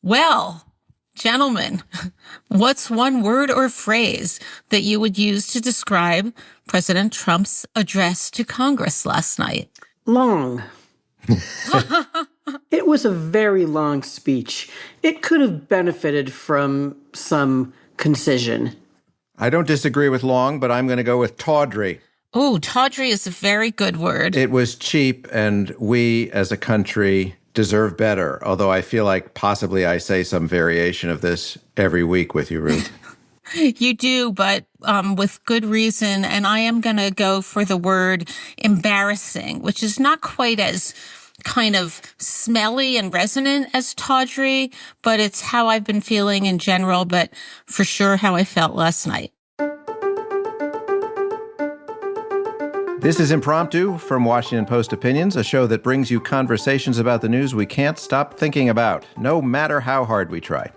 Well, gentlemen, what's one word or phrase that you would use to describe President Trump's address to Congress last night? Long. It was a very long speech. It could have benefited from some concision. I don't disagree with long, but I'm going to go with tawdry. Oh, tawdry is a very good word. It was cheap, and we as a country deserve better, although I feel like possibly I say some variation of this every week with you, Ruth. You do, but with good reason. And I am going to go for the word embarrassing, which is not quite as kind of smelly and resonant as tawdry, but it's how I've been feeling in general, but for sure how I felt last night. This is Impromptu from Washington Post Opinions, a show that brings you conversations about the news we can't stop thinking about, no matter how hard we try.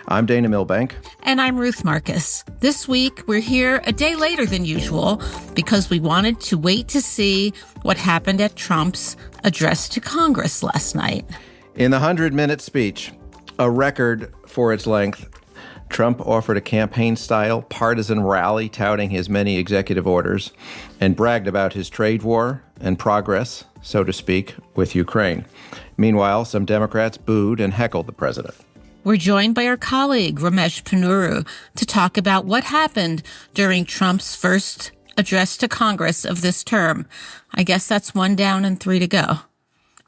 I'm Dana Milbank. And I'm Ruth Marcus. This week, we're here a day later than usual because we wanted to wait to see what happened at Trump's address to Congress last night. In the 100-minute speech, a record for its length, Trump offered a campaign-style partisan rally touting his many executive orders and bragged about his trade war and progress, so to speak, with Ukraine. Meanwhile, some Democrats booed and heckled the president. We're joined by our colleague, Ramesh Ponnuru, to talk about what happened during Trump's first address to Congress of this term. I guess that's 1 down and 3 to go.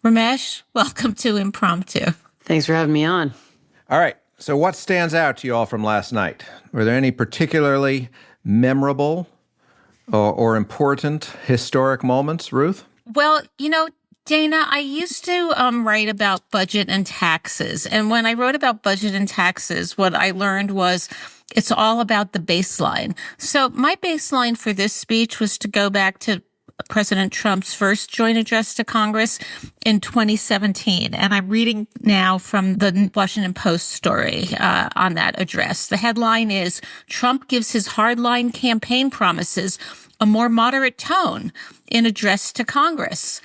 Ramesh, welcome to Impromptu. Thanks for having me on. All right. So what stands out to you all from last night? Were there any particularly memorable or important historic moments, Ruth? Well, Dana, I used to write about budget and taxes. And when I wrote about budget and taxes, what I learned was it's all about the baseline. So my baseline for this speech was to go back to President Trump's first joint address to Congress in 2017. And I'm reading now from the Washington Post story on that address. The headline is, Trump gives his hardline campaign promises a more moderate tone in address to Congress.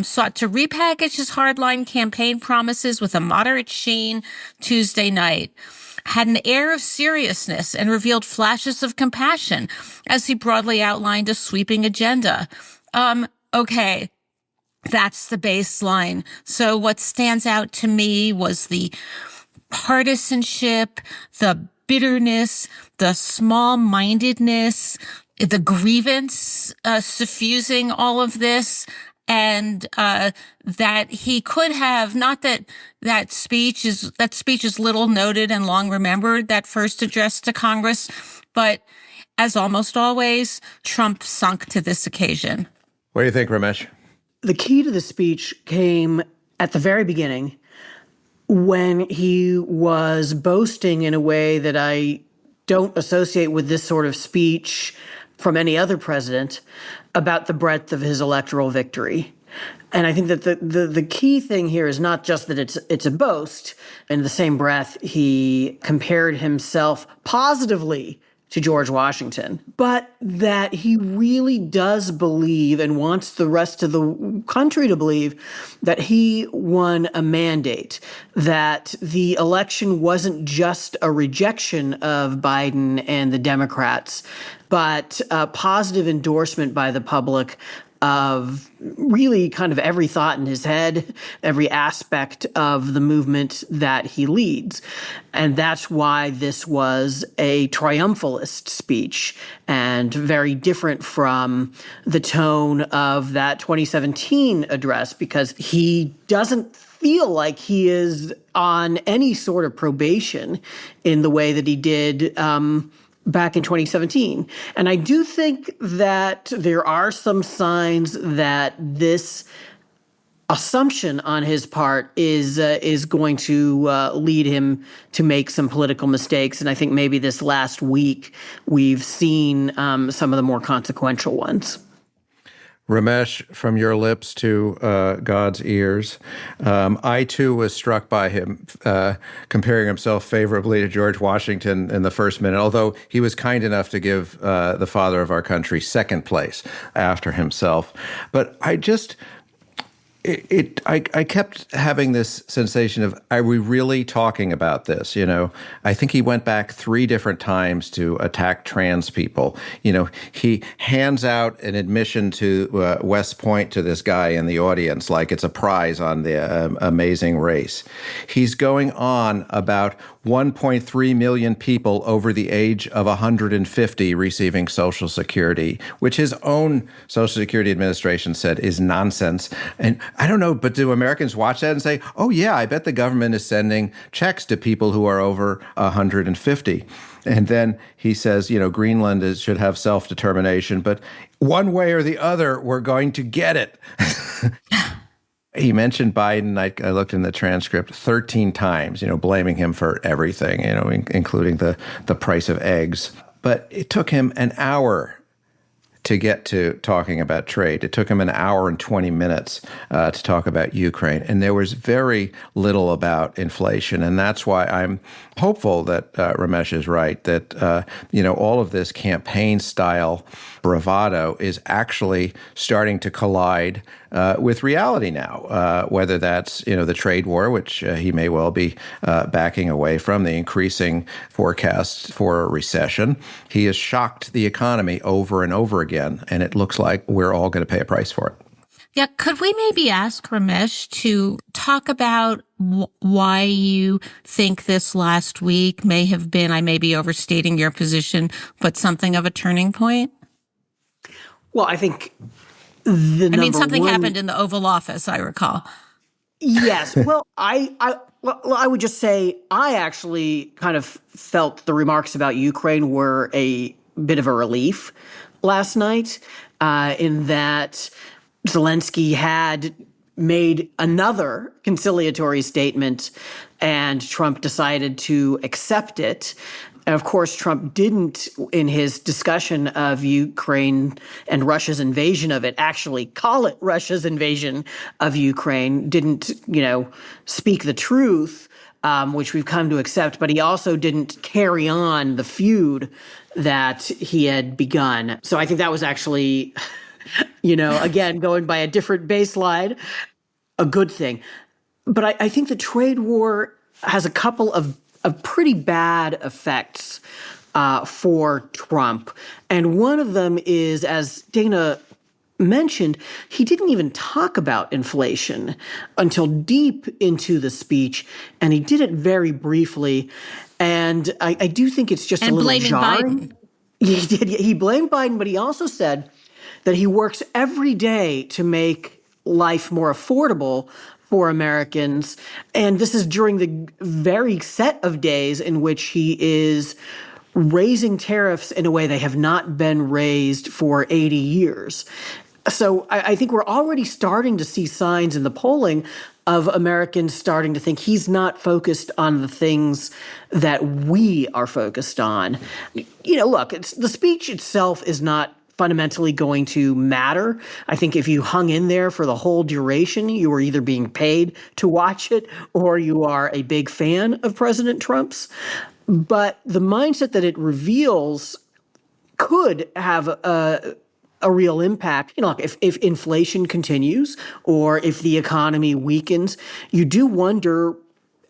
Sought to repackage his hardline campaign promises with a moderate sheen Tuesday night. Had an air of seriousness and revealed flashes of compassion as he broadly outlined a sweeping agenda. Okay, that's the baseline. So what stands out to me was the partisanship, the bitterness, the small-mindedness, the grievance suffusing all of this. And that he could have, not that speech is little noted and long remembered, that first address to Congress, but as almost always, Trump sunk to this occasion. What do you think, Ramesh? The key to the speech came at the very beginning when he was boasting in a way that I don't associate with this sort of speech from any other president about the breadth of his electoral victory. And I think that the key thing here is not just that it's a boast. In the same breath, he compared himself positively to George Washington, but that he really does believe and wants the rest of the country to believe that he won a mandate, that the election wasn't just a rejection of Biden and the Democrats, but a positive endorsement by the public of really kind of every thought in his head, every aspect of the movement that he leads. And that's why this was a triumphalist speech and very different from the tone of that 2017 address, because he doesn't feel like he is on any sort of probation in the way that he did back in 2017. And I do think that there are some signs that this assumption on his part is going to lead him to make some political mistakes. And I think maybe this last week we've seen some of the more consequential ones. Ramesh, from your lips to God's ears, I too was struck by him comparing himself favorably to George Washington in the first minute, although he was kind enough to give the father of our country second place after himself. But I kept having this sensation of, are we really talking about this? I think he went back 3 different times to attack trans people. He hands out an admission to West Point to this guy in the audience like it's a prize on the Amazing Race. He's going on about 1.3 million people over the age of 150 receiving Social Security, which his own Social Security Administration said is nonsense. And I don't know, but do Americans watch that and say, oh, yeah, I bet the government is sending checks to people who are over 150? And then he says, Greenland should have self-determination, but one way or the other, we're going to get it. He mentioned Biden, I looked in the transcript, 13 times, blaming him for everything, including the price of eggs. But it took him an hour to get to talking about trade. It took him an hour and 20 minutes to talk about Ukraine. And there was very little about inflation. And that's why I'm hopeful that Ramesh is right, that, all of this campaign-style bravado is actually starting to collide with reality now, whether that's, the trade war, which he may well be backing away from, the increasing forecasts for a recession. He has shocked the economy over and over again, and it looks like we're all going to pay a price for it. Yeah, could we maybe ask Ramesh to talk about why you think this last week may have been, I may be overstating your position, but something of a turning point? Well, I think something happened in the Oval Office, I recall. Yes. Well, I would just say I actually kind of felt the remarks about Ukraine were a bit of a relief last night, in that Zelensky had made another conciliatory statement and Trump decided to accept it. And of course, Trump didn't, in his discussion of Ukraine and Russia's invasion of it, actually call it Russia's invasion of Ukraine, didn't, speak the truth, which we've come to accept, but he also didn't carry on the feud that he had begun. So I think that was actually, again, going by a different baseline, a good thing. But I think the trade war has a couple of pretty bad effects for Trump. And one of them is, as Dana mentioned, he didn't even talk about inflation until deep into the speech, and he did it very briefly. And I do think it's just a little jarring. He did. He blamed Biden, but he also said that he works every day to make life more affordable for Americans. And this is during the very set of days in which he is raising tariffs in a way they have not been raised for 80 years. So I think we're already starting to see signs in the polling of Americans starting to think he's not focused on the things that we are focused on. Look, the speech itself is not fundamentally going to matter. I think if you hung in there for the whole duration, you were either being paid to watch it or you are a big fan of President Trump's. But the mindset that it reveals could have a real impact. If inflation continues or if the economy weakens, you do wonder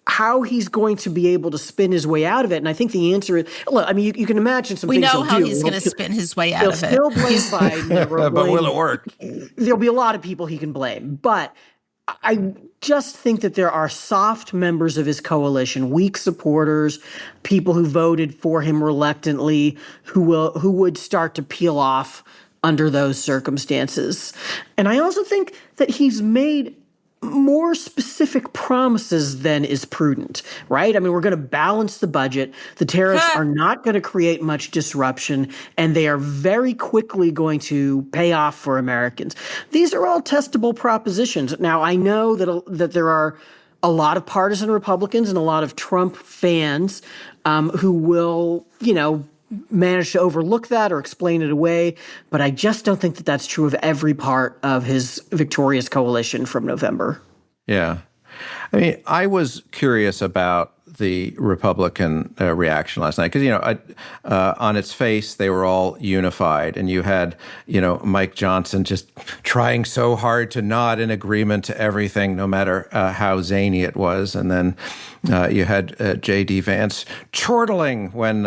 how he's going to be able to spin his way out of it. And I think the answer is, look, you can imagine some things he'll do. We know how he's going to spin his way out of it. He'll still blame Biden. But will it work? There'll be a lot of people he can blame. But I just think that there are soft members of his coalition, weak supporters, people who voted for him reluctantly, who would start to peel off under those circumstances. And I also think that he's made more specific promises than is prudent, right? We're going to balance the budget. The tariffs are not going to create much disruption, and they are very quickly going to pay off for Americans. These are all testable propositions. Now, I know that there are a lot of partisan Republicans and a lot of Trump fans who will, manage to overlook that or explain it away. But I just don't think that that's true of every part of his victorious coalition from November. Yeah. I was curious about the Republican reaction last night because, on its face, they were all unified. And you had, Mike Johnson just trying so hard to nod in agreement to everything, no matter how zany it was. And then you had J.D. Vance chortling when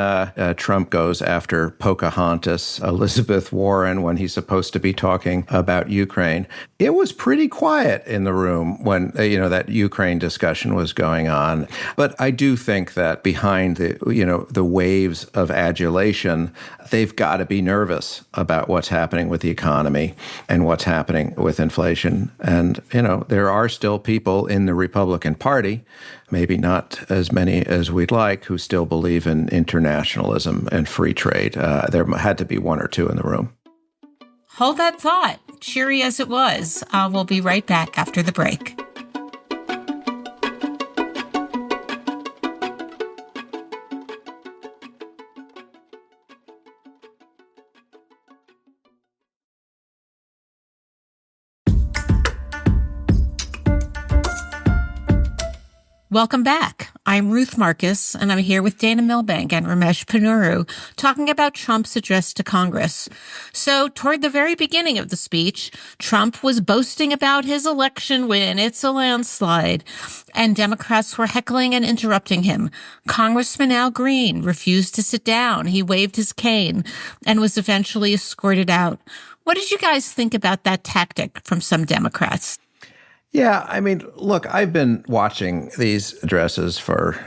Trump goes after Pocahontas, Elizabeth Warren, when he's supposed to be talking about Ukraine. It was pretty quiet in the room when, that Ukraine discussion was going on. But I do think that behind the waves of adulation, they've got to be nervous about what's happening with the economy and what's happening with inflation. And, there are still people in the Republican Party, maybe not as many as we'd like, who still believe in internationalism and free trade. There had to be one or two in the room. Hold that thought, cheery as it was. We'll be right back after the break. Welcome back. I'm Ruth Marcus, and I'm here with Dana Milbank and Ramesh Ponnuru talking about Trump's address to Congress. So, toward the very beginning of the speech, Trump was boasting about his election win. It's a landslide. And Democrats were heckling and interrupting him. Congressman Al Green refused to sit down. He waved his cane and was eventually escorted out. What did you guys think about that tactic from some Democrats? Yeah, look, I've been watching these addresses for,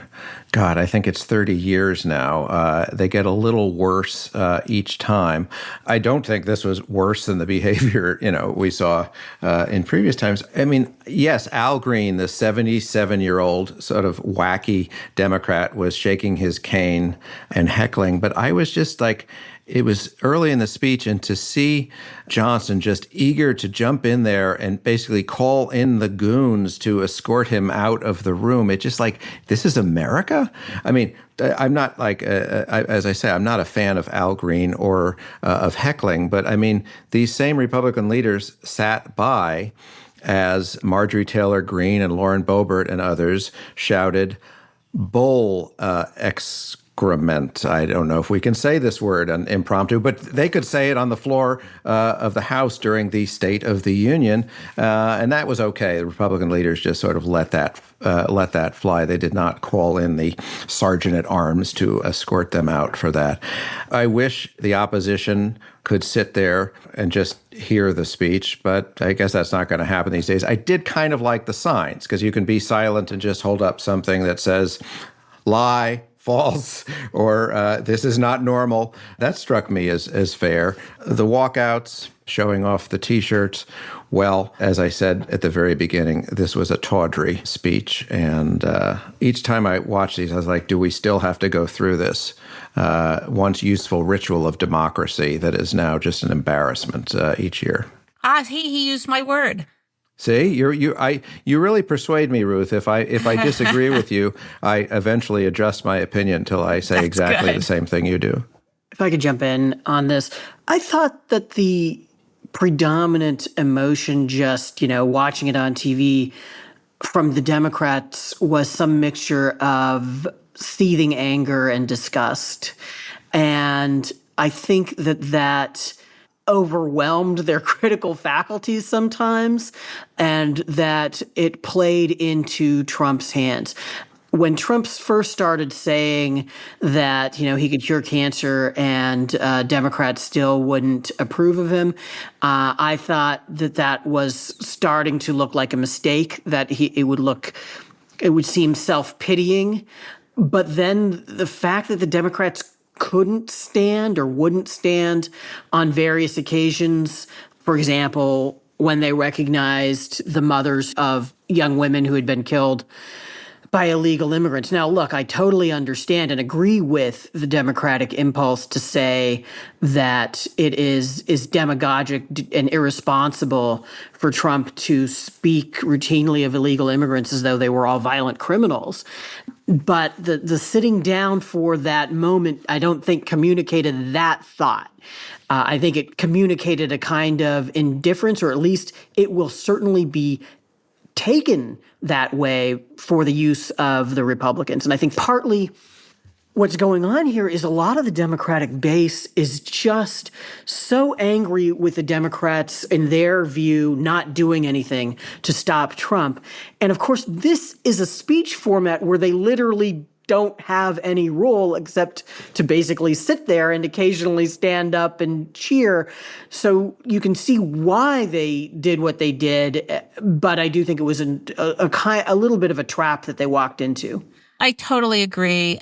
I think it's 30 years now. They get a little worse each time. I don't think this was worse than the behavior, we saw in previous times. Yes, Al Green, the 77-year-old sort of wacky Democrat, was shaking his cane and heckling, but I was just like, it was early in the speech, and to see Johnson just eager to jump in there and basically call in the goons to escort him out of the room, it just like, this is America? I'm not as I say, I'm not a fan of Al Green or of heckling, but these same Republican leaders sat by as Marjorie Taylor Greene and Lauren Boebert and others shouted, "Bull excrement." I don't know if we can say this word on impromptu, but they could say it on the floor of the House during the State of the Union, and that was okay. The Republican leaders just sort of let that fly. They did not call in the sergeant at arms to escort them out for that. I wish the opposition could sit there and just hear the speech, but I guess that's not going to happen these days. I did kind of like the signs, because you can be silent and just hold up something that says, lie, false, or this is not normal. That struck me as fair. The walkouts, showing off the T-shirts, well, as I said at the very beginning, this was a tawdry speech. And each time I watched these, I was like, do we still have to go through this once useful ritual of democracy that is now just an embarrassment each year? He used my word. See, you really persuade me, Ruth. If I disagree with you, I eventually adjust my opinion until I say That's exactly good. the same thing you do. If I could jump in on this, I thought that the predominant emotion, just, watching it on TV from the Democrats, was some mixture of seething anger and disgust. And I think that overwhelmed their critical faculties sometimes, and that it played into Trump's hands. When Trump first started saying that, he could cure cancer and Democrats still wouldn't approve of him, I thought that was starting to look like a mistake, that it would seem self-pitying. But then the fact that the Democrats couldn't stand or wouldn't stand on various occasions, for example, when they recognized the mothers of young women who had been killed by illegal immigrants. Now, look, I totally understand and agree with the Democratic impulse to say that it is demagogic and irresponsible for Trump to speak routinely of illegal immigrants as though they were all violent criminals. But the sitting down for that moment, I don't think communicated that thought. I think it communicated a kind of indifference, or at least it will certainly be taken that way for the use of the Republicans. And I think partly what's going on here is a lot of the Democratic base is just so angry with the Democrats, in their view, not doing anything to stop Trump. And of course, this is a speech format where they literally don't have any role except to basically sit there and occasionally stand up and cheer. So you can see why they did what they did, but I do think it was a little bit of a trap that they walked into. I totally agree.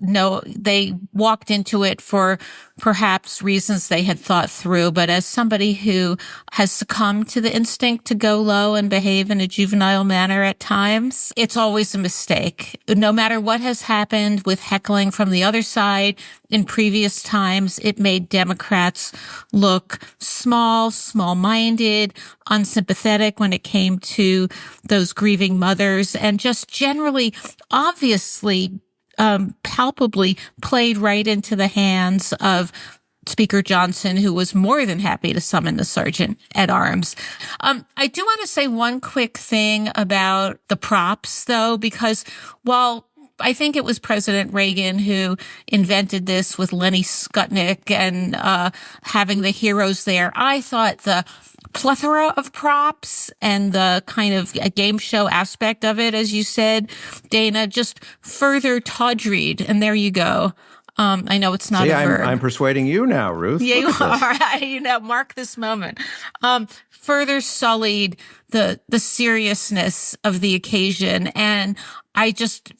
No, they walked into it for perhaps reasons they had thought through, but as somebody who has succumbed to the instinct to go low and behave in a juvenile manner at times, it's always a mistake. No matter what has happened with heckling from the other side in previous times, it made Democrats look small-minded, unsympathetic when it came to those grieving mothers, and just generally, obviously, palpably played right into the hands of Speaker Johnson, who was more than happy to summon the sergeant at arms. I do want to say one quick thing about the props, though, because while I think it was President Reagan who invented this with Lenny Skutnik and having the heroes there, I thought the plethora of props and the kind of a game show aspect of it, as you said, Dana, just further tawdried. And there you go. I know it's not a verb. I'm persuading you now, Ruth. Yeah, you are. Mark this moment. Further sullied the seriousness of the occasion. And I just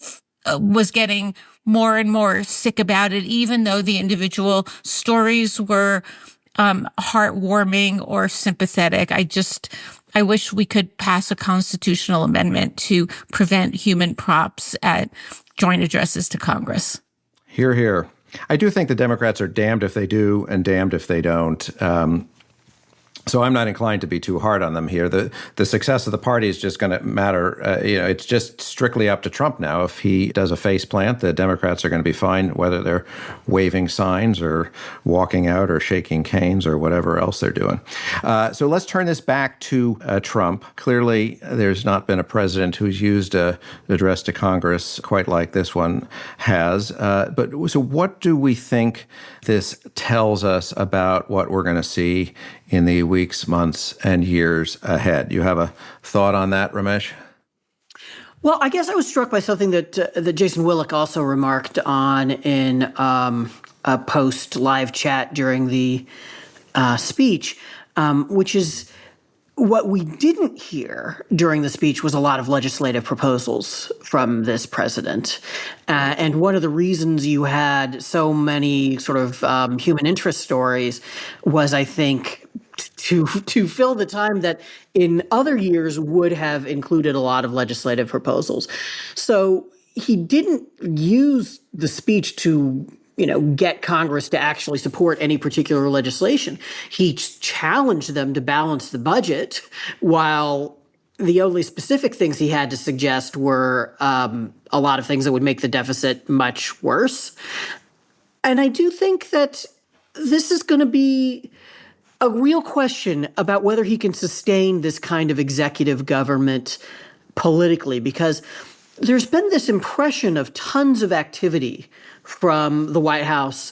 was getting more and more sick about it, even though the individual stories were heartwarming or sympathetic. I wish we could pass a constitutional amendment to prevent human props at joint addresses to Congress. Hear, hear. I do think the Democrats are damned if they do and damned if they don't. So I'm not inclined to be too hard on them here. The success of the party is just going to matter. It's just strictly up to Trump now. If he does a face plant, the Democrats are going to be fine, whether they're waving signs or walking out or shaking canes or whatever else they're doing. So let's turn this back to Trump. Clearly, there's not been a president who's used an address to Congress quite like this one has. But so what do we think this tells us about what we're going to see in the weeks, months, and years ahead? You have a thought on that, Ramesh? Well, I guess I was struck by something that Jason Willick also remarked on in a post live chat during the speech, which is what we didn't hear during the speech was a lot of legislative proposals from this president. And one of the reasons you had so many sort of human interest stories was, I think, to fill the time that in other years would have included a lot of legislative proposals. So he didn't use the speech to get Congress to actually support any particular legislation. He challenged them to balance the budget, while the only specific things he had to suggest were a lot of things that would make the deficit much worse. And I do think that this is going to be a real question about whether he can sustain this kind of executive government politically, because there's been this impression of tons of activity from the White House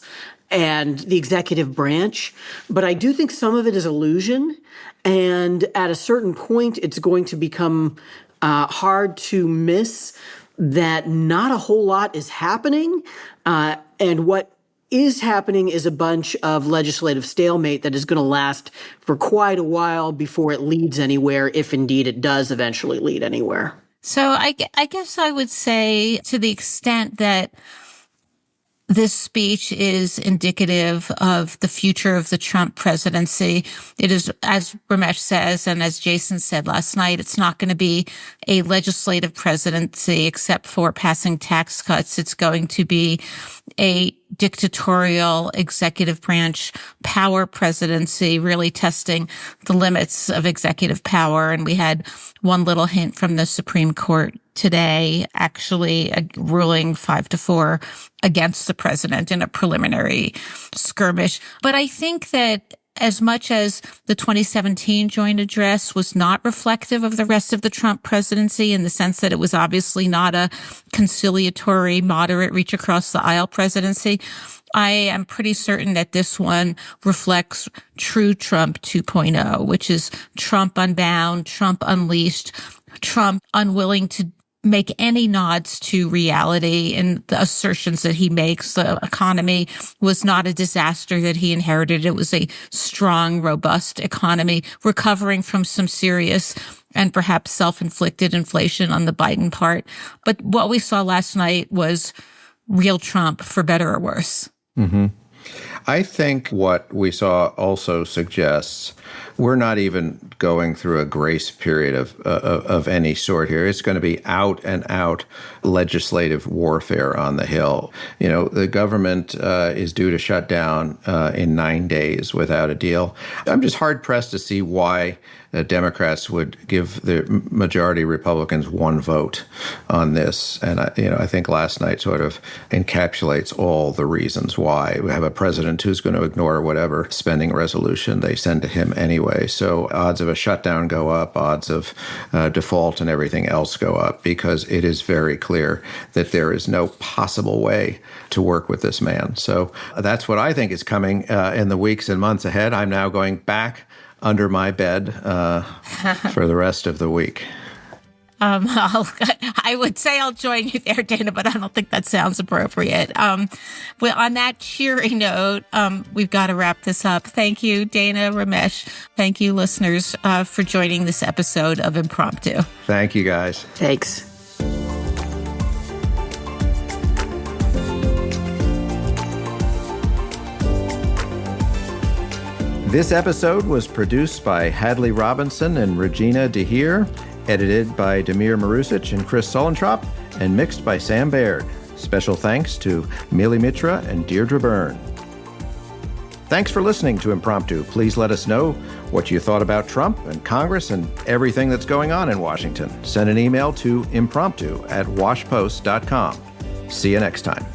and the executive branch, but I do think some of it is illusion. And at a certain point, it's going to become hard to miss that not a whole lot is happening. And what is happening is a bunch of legislative stalemate that is going to last for quite a while before it leads anywhere, if indeed it does eventually lead anywhere. So I guess I would say, to the extent that this speech is indicative of the future of the Trump presidency, it is, as Ramesh says, and as Jason said last night, it's not going to be a legislative presidency except for passing tax cuts. It's going to be a dictatorial executive branch power presidency, really testing the limits of executive power. And we had one little hint from the Supreme Court today, actually ruling 5-4 against the president in a preliminary skirmish. But I think that as much as the 2017 joint address was not reflective of the rest of the Trump presidency in the sense that it was obviously not a conciliatory, moderate, reach across the aisle presidency, I am pretty certain that this one reflects true Trump 2.0, which is Trump unbound, Trump unleashed, Trump unwilling to make any nods to reality and the assertions that he makes. The economy was not a disaster that he inherited. It was a strong, robust economy recovering from some serious and perhaps self-inflicted inflation on the Biden part. But what we saw last night was real Trump, for better or worse. Mm-hmm. I think what we saw also suggests we're not even going through a grace period of any sort here. It's going to be out and out legislative warfare on the Hill. You know, the government is due to shut down in 9 days without a deal. I'm just hard pressed to see why Democrats would give the majority Republicans one vote on this. And, I think last night sort of encapsulates all the reasons why. We have a president who's going to ignore whatever spending resolution they send to him anyway. So odds of a shutdown go up, odds of default and everything else go up, because it is very clear that there is no possible way to work with this man. So that's what I think is coming in the weeks and months ahead. I'm now going back under my bed for the rest of the week. I would say I'll join you there, Dana, but I don't think that sounds appropriate. Well, on that cheery note, we've got to wrap this up. Thank you, Dana, Ramesh. Thank you, listeners, for joining this episode of Impromptu. Thank you, guys. Thanks. This episode was produced by Hadley Robinson and Regina DeHeer, edited by Demir Marusic and Chris Solentrop, and mixed by Sam Baird. Special thanks to Mili Mitra and Deirdre Byrne. Thanks for listening to Impromptu. Please let us know what you thought about Trump and Congress and everything that's going on in Washington. Send an email to impromptu@washpost.com. See you next time.